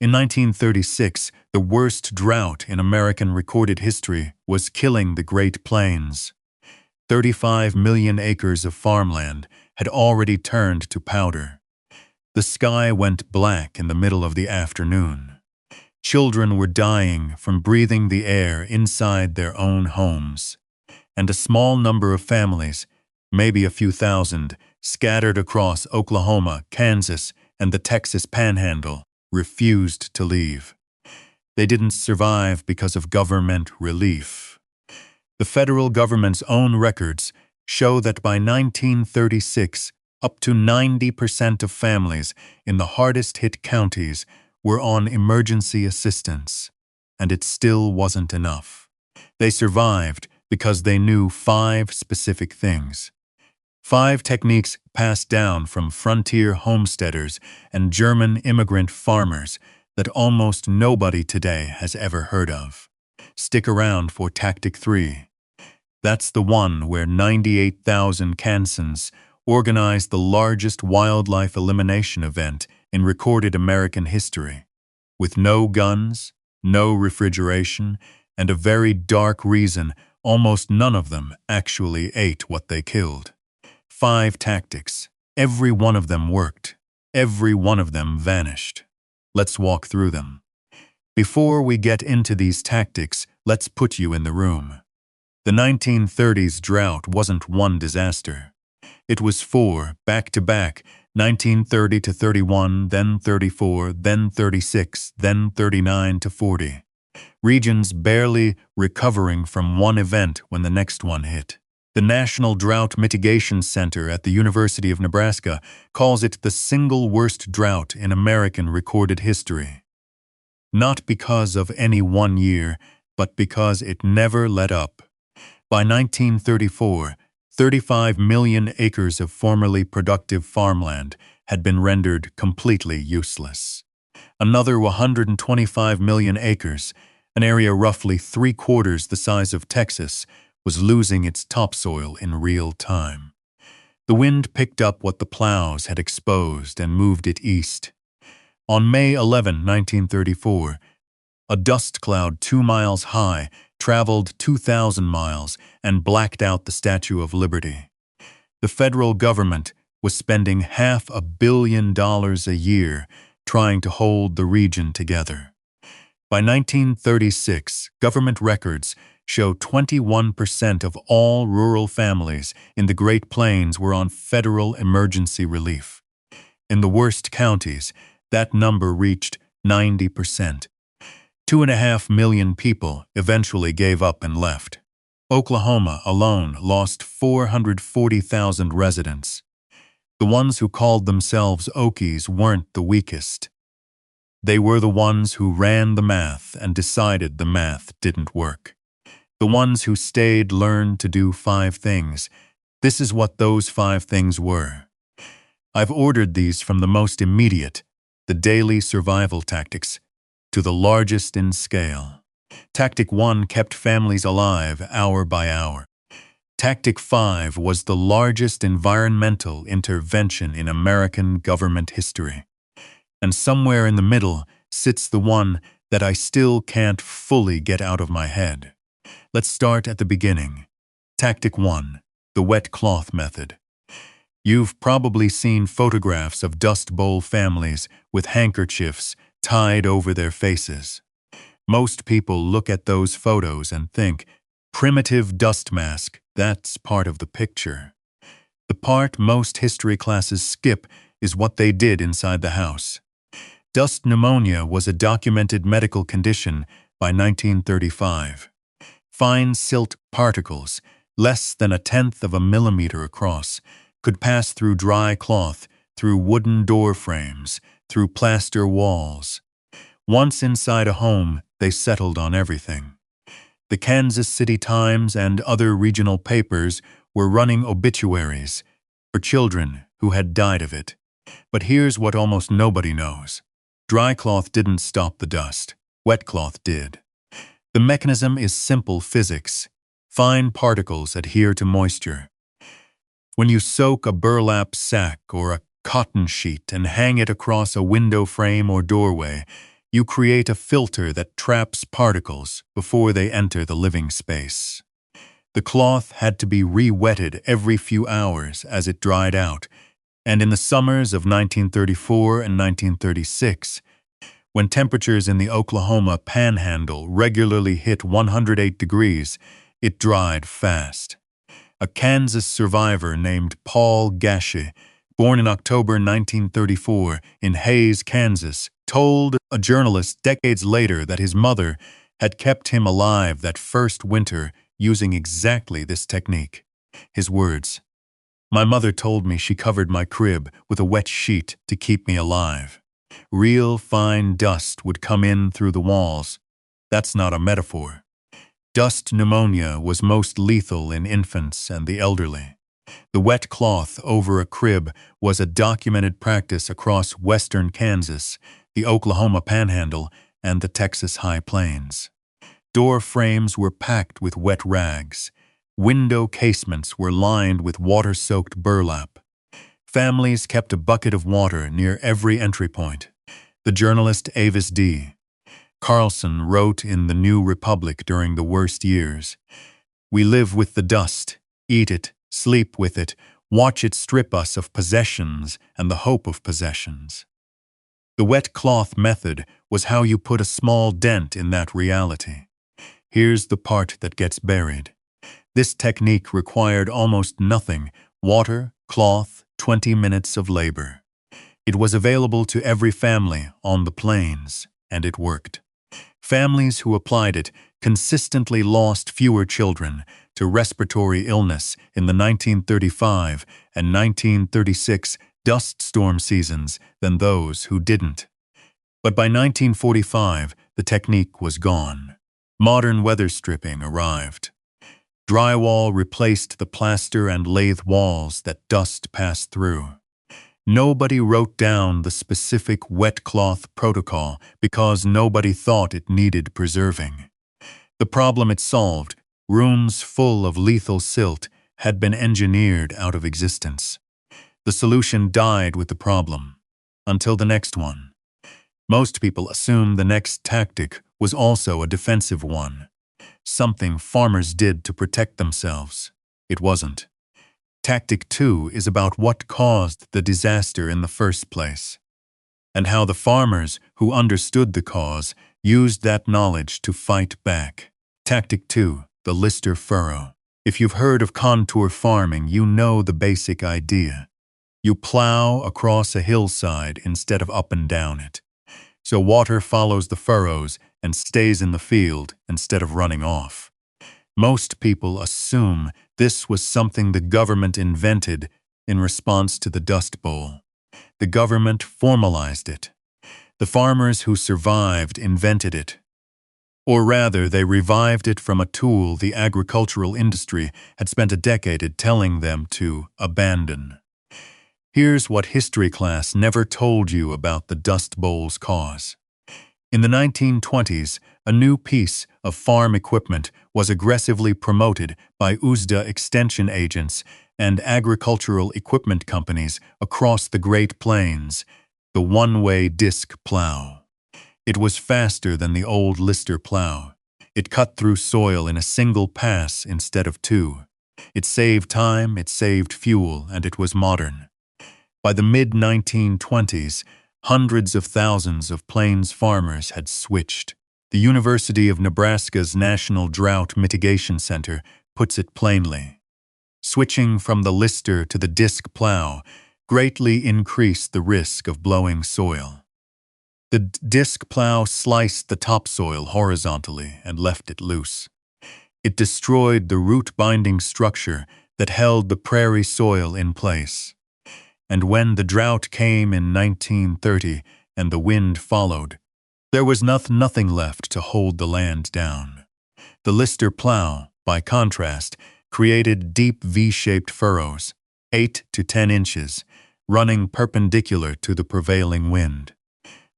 In 1936, the worst drought in American recorded history was killing the Great Plains. 35 million acres of farmland had already turned to powder. The sky went black in the middle of the afternoon. Children were dying from breathing the air inside their own homes. And a small number of families, maybe a few thousand, scattered across Oklahoma, Kansas, and the Texas Panhandle, refused to leave. They didn't survive because of government relief. The federal government's own records show that by 1936, up to 90% of families in the hardest-hit counties were on emergency assistance, and it still wasn't enough. They survived because they knew 5 specific things. 5 techniques passed down from frontier homesteaders and German immigrant farmers that almost nobody today has ever heard of. Stick around for Tactic 3. That's the one where 98,000 Kansans organized the largest wildlife elimination event in recorded American history. With no guns, no refrigeration, and a very dark reason, almost none of them actually ate what they killed. 5 tactics. Every one of them worked. Every one of them vanished. Let's walk through them. Before we get into these tactics, let's put you in the room. The 1930s drought wasn't one disaster. It was 4, back-to-back, 1930 to 31, then 34, then 36, then 39 to 40. Regions barely recovering from one event when the next one hit. The National Drought Mitigation Center at the University of Nebraska calls it the single worst drought in American recorded history. Not because of any one year, but because it never let up. By 1934, 35 million acres of formerly productive farmland had been rendered completely useless. Another 125 million acres, an area roughly 3/4 the size of Texas, was losing its topsoil in real time. The wind picked up what the plows had exposed and moved it east. On May 11, 1934, a dust cloud 2 miles high traveled 2,000 miles and blacked out the Statue of Liberty. The federal government was spending $500 million a year trying to hold the region together. By 1936, government records show 21% of all rural families in the Great Plains were on federal emergency relief. In the worst counties, that number reached 90%. 2.5 million people eventually gave up and left. Oklahoma alone lost 440,000 residents. The ones who called themselves Okies weren't the weakest. They were the ones who ran the math and decided the math didn't work. The ones who stayed learned to do 5 things. This is what those 5 things were. I've ordered these from the most immediate, the daily survival tactics, to the largest in scale. Tactic 1 kept families alive hour by hour. Tactic 5 was the largest environmental intervention in American government history. And somewhere in the middle sits the one that I still can't fully get out of my head. Let's start at the beginning. Tactic 1, the wet cloth method. You've probably seen photographs of Dust Bowl families with handkerchiefs tied over their faces. Most people look at those photos and think, primitive dust mask, that's part of the picture. The part most history classes skip is what they did inside the house. Dust pneumonia was a documented medical condition by 1935. Fine silt particles, less than 1/10 of a millimeter across, could pass through dry cloth, through wooden door frames, through plaster walls. Once inside a home, they settled on everything. The Kansas City Times and other regional papers were running obituaries for children who had died of it. But here's what almost nobody knows. Dry cloth didn't stop the dust. Wet cloth did. The mechanism is simple physics. Fine particles adhere to moisture. When you soak a burlap sack or a cotton sheet and hang it across a window frame or doorway, You create a filter that traps particles before they enter the living space. The cloth had to be re-wetted every few hours as it dried out, and in the summers of 1934 and 1936, when temperatures in the Oklahoma Panhandle regularly hit 108 degrees, it dried fast. A Kansas survivor named Paul Gashi, born in October 1934 in Hays, Kansas, told a journalist decades later that his mother had kept him alive that first winter using exactly this technique. His words, "My mother told me she covered my crib with a wet sheet to keep me alive. Real fine dust would come in through the walls. That's not a metaphor. Dust pneumonia was most lethal in infants and the elderly. The wet cloth over a crib was a documented practice across western Kansas, the Oklahoma Panhandle, and the Texas High Plains. Door frames were packed with wet rags. Window casements were lined with water-soaked burlap. Families kept a bucket of water near every entry point." The journalist Avis D. Carlson wrote in the New Republic during the worst years, "We live with the dust, eat it, sleep with it, watch it strip us of possessions and the hope of possessions." The wet cloth method was how you put a small dent in that reality. Here's the part that gets buried. This technique required almost nothing: water, cloth, 20 minutes of labor. It was available to every family on the plains, and it worked. Families who applied it consistently lost fewer children to respiratory illness in the 1935 and 1936 dust storm seasons than those who didn't. But by 1945, the technique was gone. Modern weather stripping arrived. Drywall replaced the plaster and lathe walls that dust passed through. Nobody wrote down the specific wet cloth protocol because nobody thought it needed preserving. The problem it solved, rooms full of lethal silt, had been engineered out of existence. The solution died with the problem, until the next one. Most people assume the next tactic was also a defensive one, something farmers did to protect themselves. It wasn't. Tactic 2 is about what caused the disaster in the first place, and how the farmers who understood the cause used that knowledge to fight back. Tactic 2, the Lister furrow. If you've heard of contour farming, you know the basic idea. You plow across a hillside instead of up and down it, so water follows the furrows and stays in the field instead of running off. Most people assume this was something the government invented in response to the Dust Bowl. The government formalized it. The farmers who survived invented it. Or rather, they revived it from a tool the agricultural industry had spent a decade telling them to abandon. Here's what history class never told you about the Dust Bowl's cause. In the 1920s, a new piece of farm equipment was aggressively promoted by USDA extension agents and agricultural equipment companies across the Great Plains: the one-way disc plow. It was faster than the old Lister plow. It cut through soil in a single pass instead of two. It saved time, it saved fuel, and it was modern. By the mid-1920s, hundreds of thousands of Plains farmers had switched. The University of Nebraska's National Drought Mitigation Center puts it plainly. Switching from the Lister to the disc plow greatly increased the risk of blowing soil. The disc plow sliced the topsoil horizontally and left it loose. It destroyed the root-binding structure that held the prairie soil in place. And when the drought came in 1930 and the wind followed, there was nothing left to hold the land down. The Lister plow, by contrast, created deep V-shaped furrows, 8 to 10 inches, running perpendicular to the prevailing wind.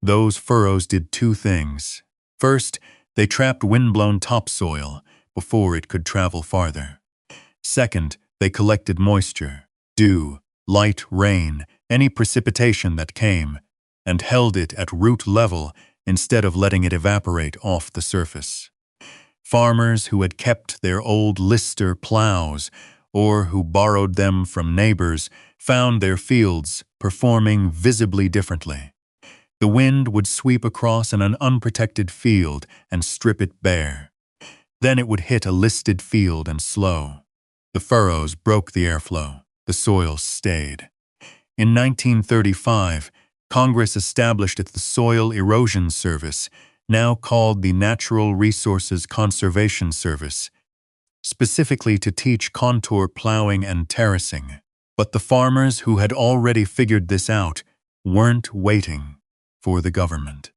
Those furrows did two things. First, they trapped wind-blown topsoil before it could travel farther. Second, they collected moisture, dew, light rain, any precipitation that came, and held it at root level instead of letting it evaporate off the surface. Farmers who had kept their old Lister plows or who borrowed them from neighbors found their fields performing visibly differently. The wind would sweep across an unprotected field and strip it bare. Then it would hit a listed field and slow. The furrows broke the airflow. The soil stayed. In 1935, Congress established the Soil Erosion Service, now called the Natural Resources Conservation Service, specifically to teach contour plowing and terracing. But the farmers who had already figured this out weren't waiting for the government.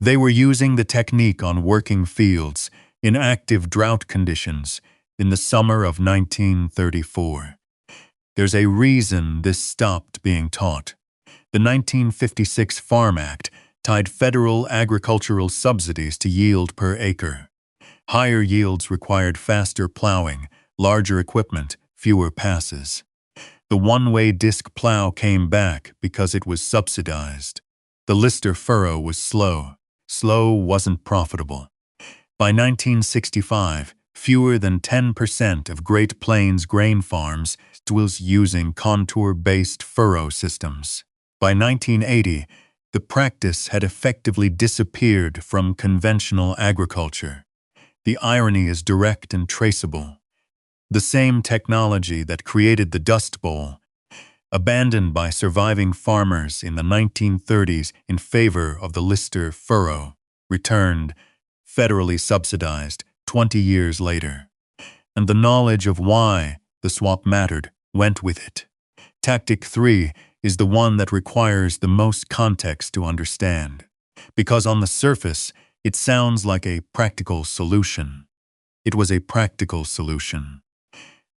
They were using the technique on working fields in active drought conditions in the summer of 1934. There's a reason this stopped being taught. The 1956 Farm Act tied federal agricultural subsidies to yield per acre. Higher yields required faster plowing, larger equipment, fewer passes. The one-way disc plow came back because it was subsidized. The Lister furrow was slow. Slow wasn't profitable. By 1965, fewer than 10% of Great Plains grain farms was using contour-based furrow systems. By 1980, the practice had effectively disappeared from conventional agriculture. The irony is direct and traceable. The same technology that created the Dust Bowl, abandoned by surviving farmers in the 1930s in favor of the Lister furrow, returned, federally subsidized, 20 years later. And the knowledge of why the swap mattered went with it. Tactic 3 is the one that requires the most context to understand, because on the surface, it sounds like a practical solution. It was a practical solution.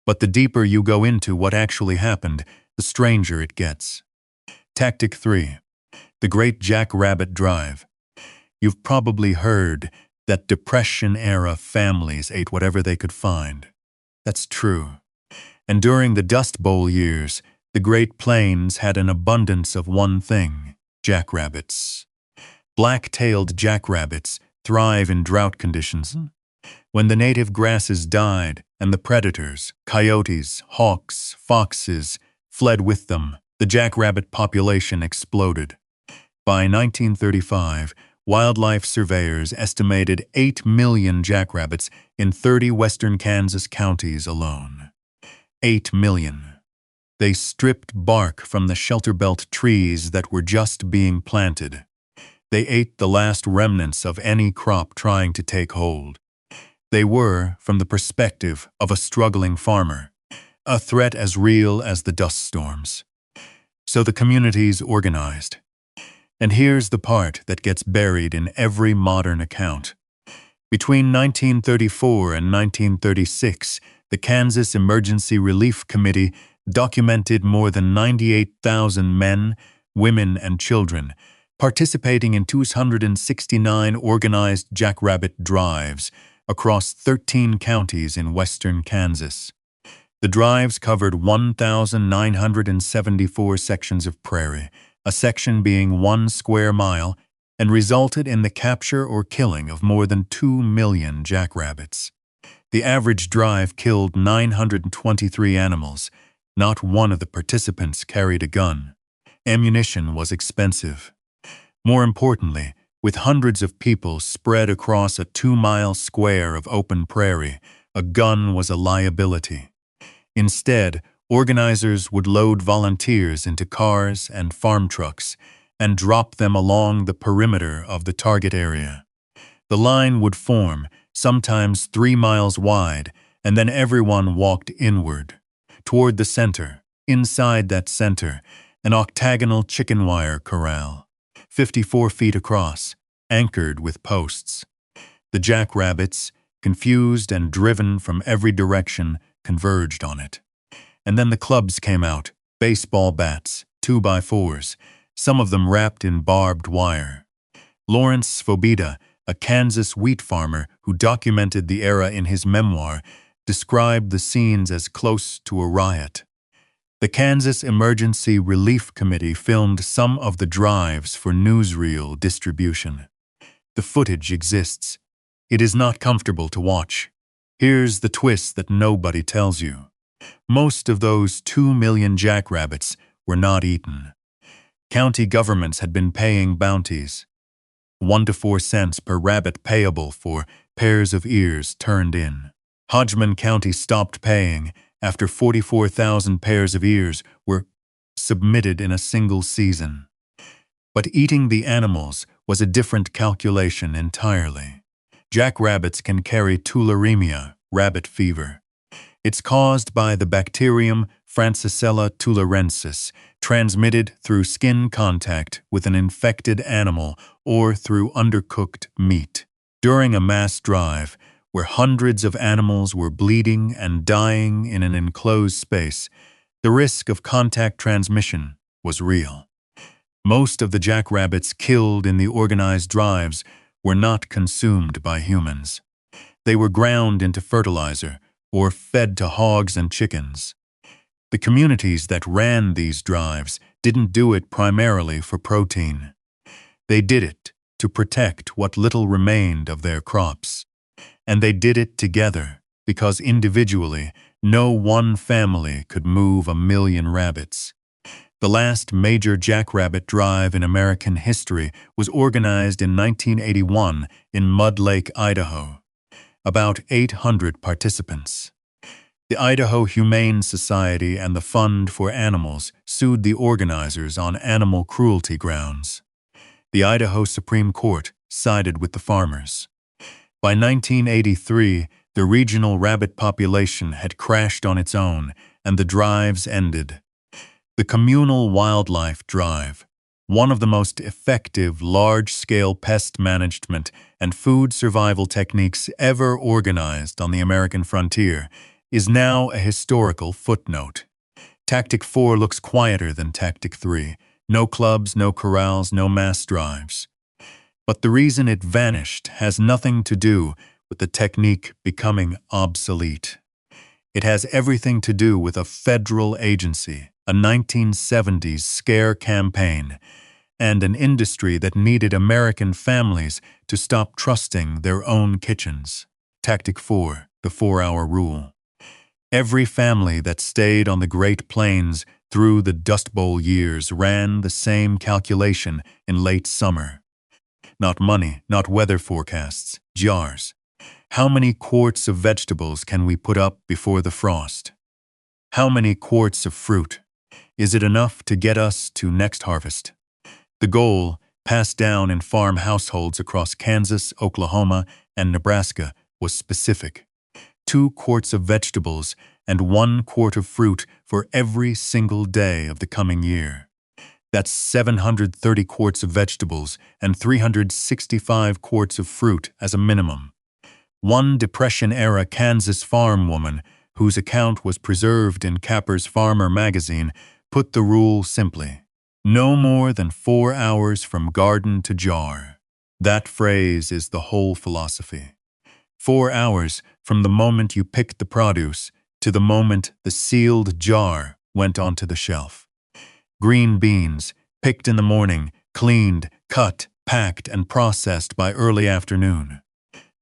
But the deeper you go into what actually happened, the stranger it gets. Tactic 3. The Great Jackrabbit Drive. You've probably heard that Depression-era families ate whatever they could find. That's true. And during the Dust Bowl years, the Great Plains had an abundance of one thing: jackrabbits. Black-tailed jackrabbits thrive in drought conditions. When the native grasses died and the predators, coyotes, hawks, foxes, fled with them, the jackrabbit population exploded. By 1935, wildlife surveyors estimated 8 million jackrabbits in 30 western Kansas counties alone. 8 million. They stripped bark from the shelter-belt trees that were just being planted. They ate the last remnants of any crop trying to take hold. They were, from the perspective of a struggling farmer, a threat as real as the dust storms. So the communities organized. And here's the part that gets buried in every modern account. Between 1934 and 1936, the Kansas Emergency Relief Committee documented more than 98,000 men, women, and children participating in 269 organized jackrabbit drives across 13 counties in western Kansas. The drives covered 1,974 sections of prairie, a section being 1 square mile, and resulted in the capture or killing of more than 2 million jackrabbits. The average drive killed 923 animals. Not one of the participants carried a gun. Ammunition was expensive. More importantly, with hundreds of people spread across a 2-mile square of open prairie, a gun was a liability. Instead, organizers would load volunteers into cars and farm trucks and drop them along the perimeter of the target area. The line would form, sometimes 3 miles wide, and then everyone walked inward, toward the center. Inside that center, an octagonal chicken wire corral, 54 feet across, anchored with posts. The jackrabbits, confused and driven from every direction, converged on it. And then the clubs came out, baseball bats, 2x4s, some of them wrapped in barbed wire. Lawrence Svobida, a Kansas wheat farmer who documented the era in his memoir, described the scenes as close to a riot. The Kansas Emergency Relief Committee filmed some of the drives for newsreel distribution. The footage exists. It is not comfortable to watch. Here's the twist that nobody tells you. Most of those 2 million jackrabbits were not eaten. County governments had been paying bounties, 1 to 4 cents per rabbit payable for pairs of ears turned in. Hodgeman County stopped paying after 44,000 pairs of ears were submitted in a single season. But eating the animals was a different calculation entirely. Jackrabbits can carry tularemia, rabbit fever. It's caused by the bacterium Francisella tularensis, transmitted through skin contact with an infected animal or through undercooked meat. During a mass drive, where hundreds of animals were bleeding and dying in an enclosed space, the risk of contact transmission was real. Most of the jackrabbits killed in the organized drives were not consumed by humans. They were ground into fertilizer or fed to hogs and chickens. The communities that ran these drives didn't do it primarily for protein. They did it to protect what little remained of their crops. And they did it together because individually, no one family could move 1 million rabbits. The last major jackrabbit drive in American history was organized in 1981 in Mud Lake, Idaho. About 800 participants. The Idaho Humane Society and the Fund for Animals sued the organizers on animal cruelty grounds. The Idaho Supreme Court sided with the farmers. By 1983, the regional rabbit population had crashed on its own, and the drives ended. The Communal Wildlife Drive, one of the most effective large-scale pest management and food survival techniques ever organized on the American frontier, is now a historical footnote. Tactic 4 looks quieter than Tactic 3. No clubs, no corrals, no mass drives. But the reason it vanished has nothing to do with the technique becoming obsolete. It has everything to do with a federal agency, a 1970s scare campaign, and an industry that needed American families to stop trusting their own kitchens. Tactic 4, the 4-hour rule. Every family that stayed on the Great Plains through the Dust Bowl years ran the same calculation in late summer. Not money, not weather forecasts, jars. How many quarts of vegetables can we put up before the frost? How many quarts of fruit? Is it enough to get us to next harvest? The goal, passed down in farm households across Kansas, Oklahoma, and Nebraska, was specific. 2 quarts of vegetables and 1 quart of fruit for every single day of the coming year. That's 730 quarts of vegetables and 365 quarts of fruit as a minimum. One Depression-era Kansas farm woman, whose account was preserved in Capper's Farmer magazine, put the rule simply: no more than 4 hours from garden to jar. That phrase is the whole philosophy. 4 hours from the moment you picked the produce to the moment the sealed jar went onto the shelf. Green beans, picked in the morning, cleaned, cut, packed, and processed by early afternoon.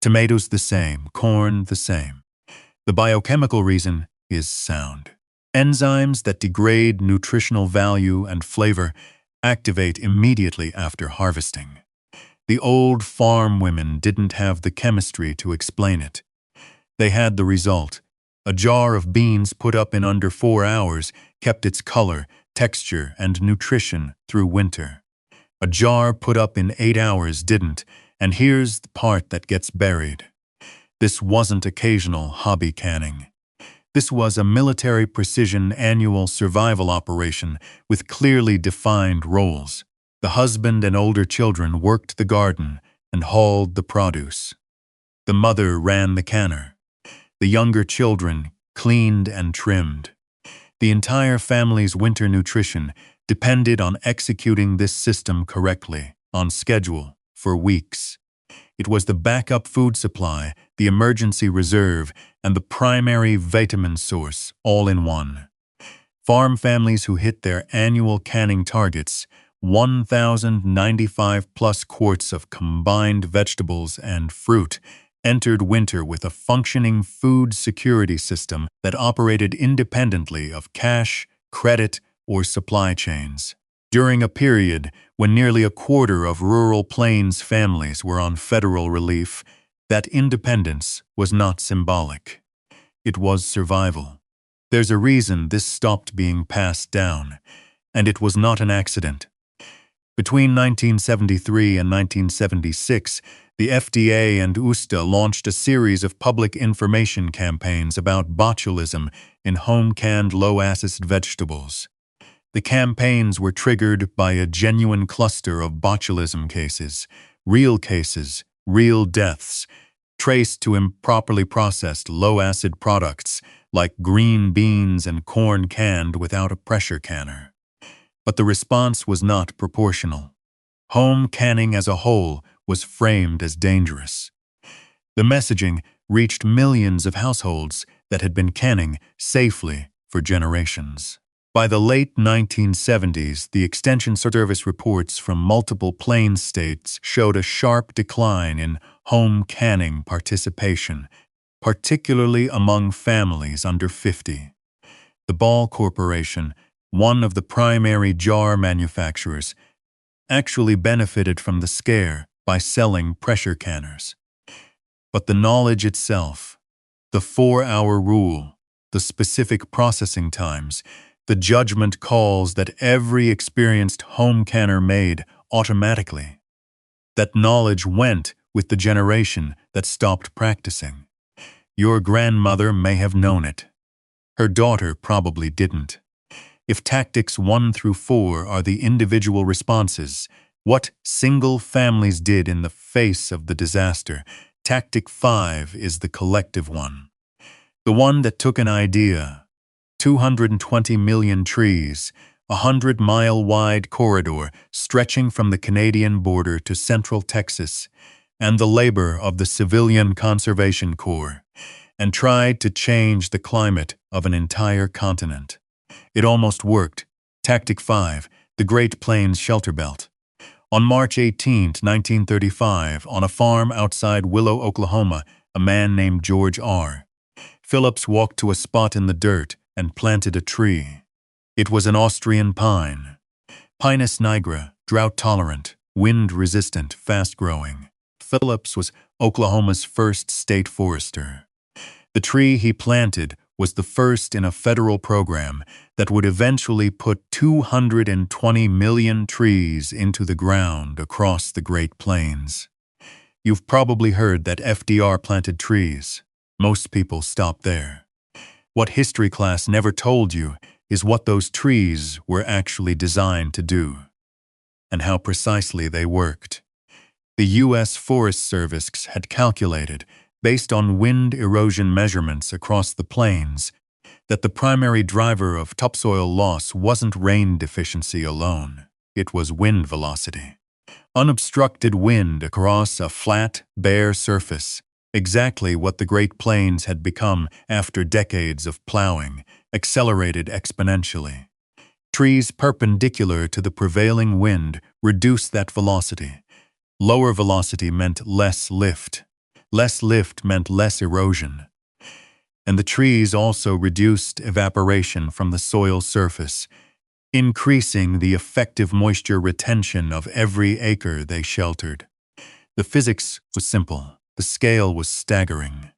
Tomatoes the same, corn the same. The biochemical reason is sound. Enzymes that degrade nutritional value and flavor activate immediately after harvesting. The old farm women didn't have the chemistry to explain it. They had the result. A jar of beans put up in under 4 hours kept its color, texture, and nutrition through winter. A jar put up in 8 hours didn't, and here's the part that gets buried. This wasn't occasional hobby canning. This was a military precision annual survival operation with clearly defined roles. The husband and older children worked the garden and hauled the produce. The mother ran the canner. The younger children cleaned and trimmed. The entire family's winter nutrition depended on executing this system correctly, on schedule, for weeks. It was the backup food supply, the emergency reserve, and the primary vitamin source all in one. Farm families who hit their annual canning targets 1,095 plus quarts of combined vegetables and fruit, entered winter with a functioning food security system that operated independently of cash, credit, or supply chains. During a period when nearly a quarter of rural plains families were on federal relief, that independence was not symbolic. It was survival. There's a reason this stopped being passed down, and it was not an accident. Between 1973 and 1976, the FDA and USDA launched a series of public information campaigns about botulism in home-canned low-acid vegetables. The campaigns were triggered by a genuine cluster of botulism cases, real deaths, traced to improperly processed low-acid products like green beans and corn canned without a pressure canner. But the response was not proportional. Home canning as a whole was framed as dangerous. The messaging reached millions of households that had been canning safely for generations. By the late 1970s, the Extension Service reports from multiple plains states showed a sharp decline in home canning participation, particularly among families under 50. The Ball Corporation, one of the primary jar manufacturers, actually benefited from the scare by selling pressure canners. But the knowledge itself, the 4-hour rule, the specific processing times, the judgment calls that every experienced home canner made automatically. That knowledge went with the generation that stopped practicing. Your grandmother may have known it. Her daughter probably didn't. If tactics 1 through 4 are the individual responses, what single families did in the face of the disaster, tactic 5 is the collective one. The one that took an idea, 220 million trees, a 100-mile-wide corridor stretching from the Canadian border to central Texas, and the labor of the Civilian Conservation Corps, and tried to change the climate of an entire continent. It almost worked. Tactic 5, the Great Plains Shelter Belt. On March 18, 1935, on a farm outside Willow, Oklahoma, a man named George R. Phillips walked to a spot in the dirt and planted a tree. It was an Austrian pine. Pinus nigra, drought-tolerant, wind-resistant, fast-growing. Phillips was Oklahoma's first state forester. The tree he planted was the first in a federal program that would eventually put 220 million trees into the ground across the Great Plains. You've probably heard that FDR planted trees. Most people stop there. What history class never told you is what those trees were actually designed to do, and how precisely they worked. The U.S. Forest Service had calculated, based on wind erosion measurements across the plains, that the primary driver of topsoil loss wasn't rain deficiency alone. It was wind velocity. Unobstructed wind across a flat, bare surface, exactly what the Great Plains had become after decades of plowing, accelerated exponentially. Trees perpendicular to the prevailing wind reduced that velocity. Lower velocity meant less lift. Less lift meant less erosion. And the trees also reduced evaporation from the soil surface, increasing the effective moisture retention of every acre they sheltered. The physics was simple. The scale was staggering.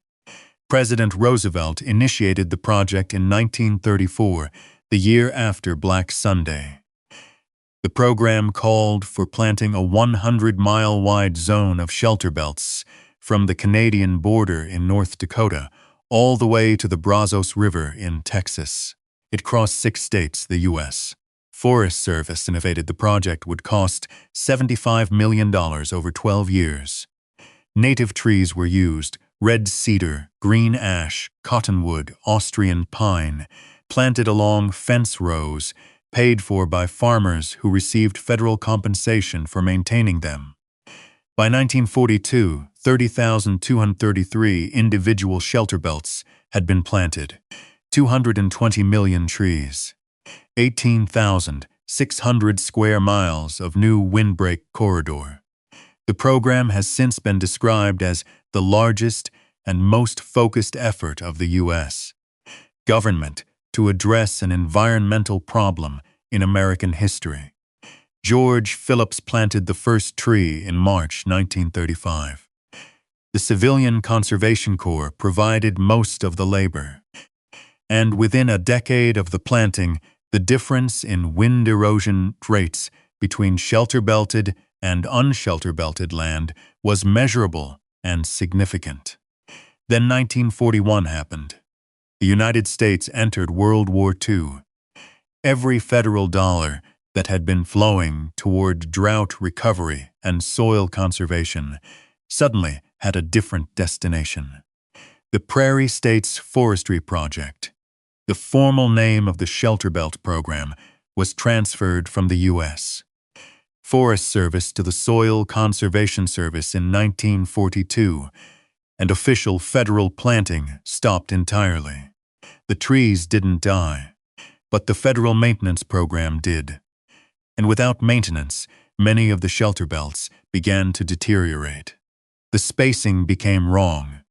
President Roosevelt initiated the project in 1934, the year after Black Sunday. The program called for planting a 100-mile-wide zone of shelter belts from the Canadian border in North Dakota all the way to the Brazos River in Texas. It crossed 6 states, the U.S. Forest Service estimated the project would cost $75 million over 12 years. Native trees were used: red cedar, green ash, cottonwood, Austrian pine, planted along fence rows, paid for by farmers who received federal compensation for maintaining them. By 1942, 30,233 individual shelter belts had been planted, 220 million trees. 18,000, 600 square miles of new windbreak corridor. The program has since been described as the largest and most focused effort of the U.S. government to address an environmental problem in American history. George Phillips planted the first tree in March 1935. The Civilian Conservation Corps provided most of the labor. And within a decade of the planting, the difference in wind erosion rates between shelter-belted and unshelter-belted land was measurable and significant. Then 1941 happened. The United States entered World War II. Every federal dollar that had been flowing toward drought recovery and soil conservation suddenly had a different destination. The Prairie States Forestry Project, the formal name of the Shelter Belt Program, was transferred from the U.S. Forest Service to the Soil Conservation Service in 1942, and official federal planting stopped entirely. The trees didn't die, but the federal maintenance program did. And without maintenance, many of the shelter belts began to deteriorate. The spacing became wrong.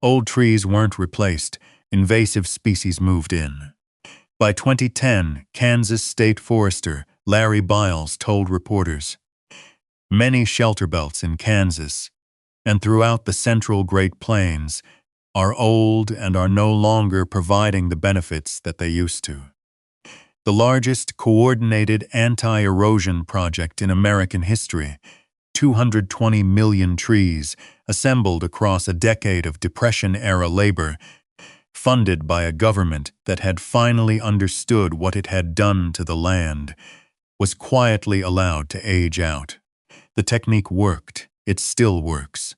Old trees weren't replaced, invasive species moved in. By 2010, Kansas State Forester Larry Biles told reporters, "Many shelter belts in Kansas and throughout the central Great Plains are old and are no longer providing the benefits that they used to." The largest coordinated anti-erosion project in American history, 220 million trees assembled across a decade of Depression-era labor, funded by a government that had finally understood what it had done to the land, was quietly allowed to age out. The technique worked. It still works.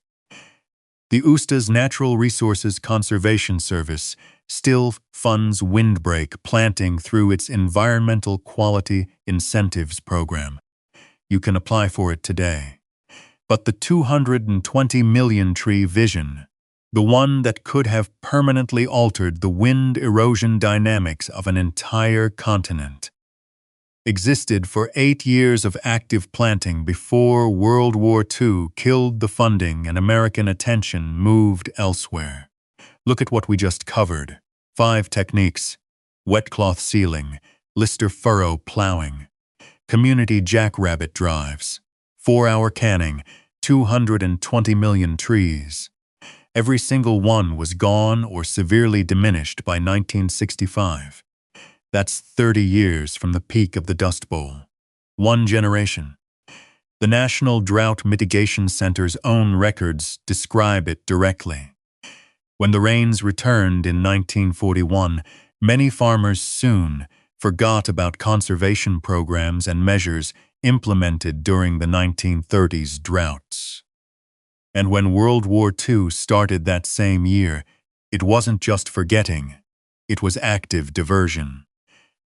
The USDA's Natural Resources Conservation Service still funds windbreak planting through its Environmental Quality Incentives Program. You can apply for it today. But the 220 million tree vision, the one that could have permanently altered the wind erosion dynamics of an entire continent, existed for 8 years of active planting before World War II killed the funding and American attention moved elsewhere. Look at what we just covered. 5 techniques: wet cloth sealing, Lister furrow plowing, community jackrabbit drives, 4-hour canning, 220 million trees. Every single one was gone or severely diminished by 1965. That's 30 years from the peak of the Dust Bowl. 1 generation. The National Drought Mitigation Center's own records describe it directly. When the rains returned in 1941, many farmers soon forgot about conservation programs and measures implemented during the 1930s droughts. And when World War II started that same year, it wasn't just forgetting, it was active diversion.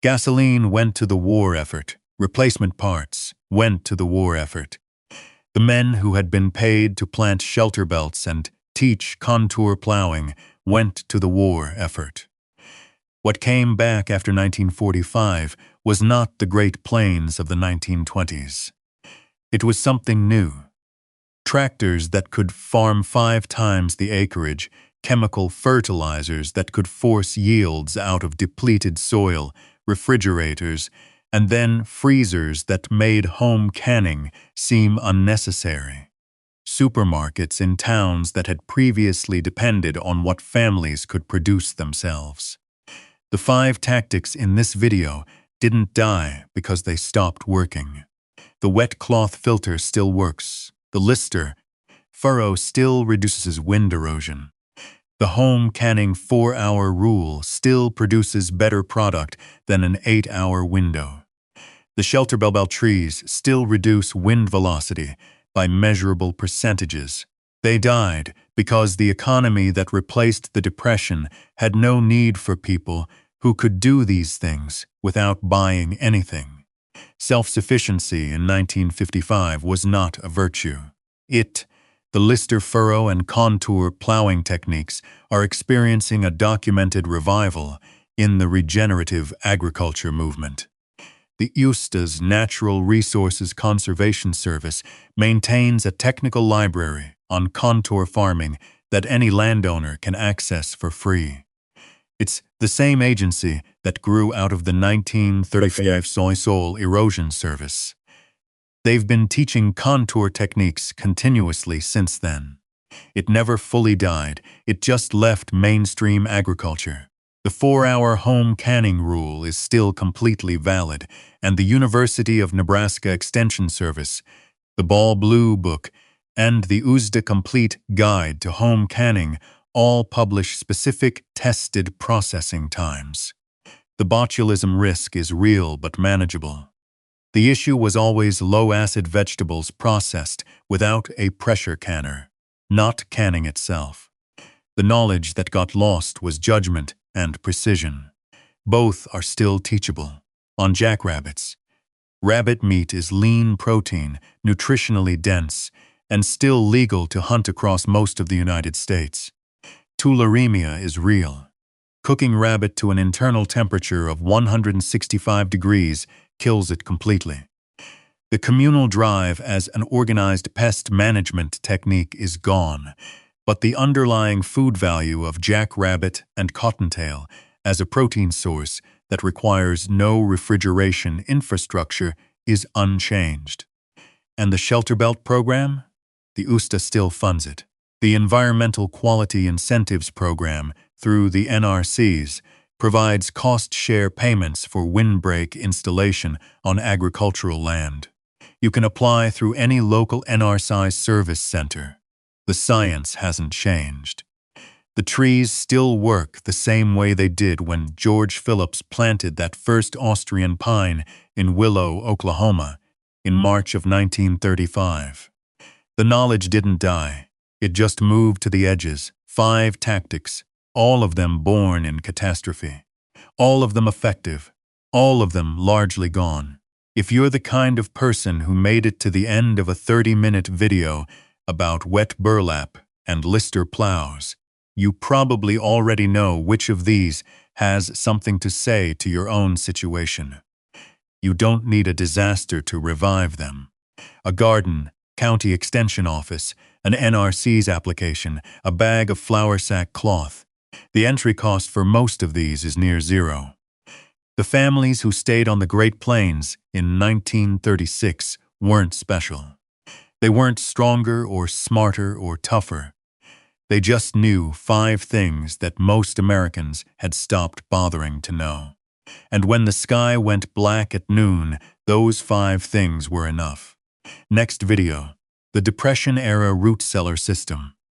Gasoline went to the war effort. Replacement parts went to the war effort. The men who had been paid to plant shelter belts and teach contour plowing went to the war effort. What came back after 1945 was not the Great Plains of the 1920s. It was something new. Tractors that could farm 5 times the acreage, chemical fertilizers that could force yields out of depleted soil, refrigerators, and then freezers that made home canning seem unnecessary. Supermarkets in towns that had previously depended on what families could produce themselves. The 5 tactics in this video didn't die because they stopped working. The wet cloth filter still works. The Lister furrow still reduces wind erosion. The home canning 4-hour rule still produces better product than an 8-hour window. The shelter belt trees still reduce wind velocity by measurable percentages. They died because the economy that replaced the Depression had no need for people who could do these things without buying anything. Self-sufficiency in 1955 was not a virtue. The Lister furrow and contour plowing techniques are experiencing a documented revival in the regenerative agriculture movement. The USDA's Natural Resources Conservation Service maintains a technical library on contour farming that any landowner can access for free. It's the same agency that grew out of the 1935 soil erosion service. They've been teaching contour techniques continuously since then. It never fully died, it just left mainstream agriculture. The 4-hour home canning rule is still completely valid, and the University of Nebraska Extension Service, the Ball Blue Book, and the USDA Complete Guide to Home Canning all publish specific tested processing times. The botulism risk is real but manageable. The issue was always low-acid vegetables processed without a pressure canner, not canning itself. The knowledge that got lost was judgment and precision. Both are still teachable. On jackrabbits, rabbit meat is lean protein, nutritionally dense, and still legal to hunt across most of the United States. Tularemia is real. Cooking rabbit to an internal temperature of 165 degrees kills it completely. The communal drive as an organized pest management technique is gone, but the underlying food value of jackrabbit and cottontail as a protein source that requires no refrigeration infrastructure is unchanged. And the Shelter Belt program? The USDA still funds it. The Environmental Quality Incentives Program, through the NRCs, provides cost-share payments for windbreak installation on agricultural land. You can apply through any local NRCI service center. The science hasn't changed. The trees still work the same way they did when George Phillips planted that first Austrian pine in Willow, Oklahoma, in March of 1935. The knowledge didn't die. It just moved to the edges. 5 tactics, all of them born in catastrophe. All of them effective. All of them largely gone. If you're the kind of person who made it to the end of a 30-minute video about wet burlap and Lister plows, you probably already know which of these has something to say to your own situation. You don't need a disaster to revive them. A garden, county extension office, an NRC's application, a bag of flour sack cloth. The entry cost for most of these is near zero. The families who stayed on the Great Plains in 1936 weren't special. They weren't stronger or smarter or tougher. They just knew 5 things that most Americans had stopped bothering to know. And when the sky went black at noon, those 5 things were enough. Next video, the Depression-era root cellar system.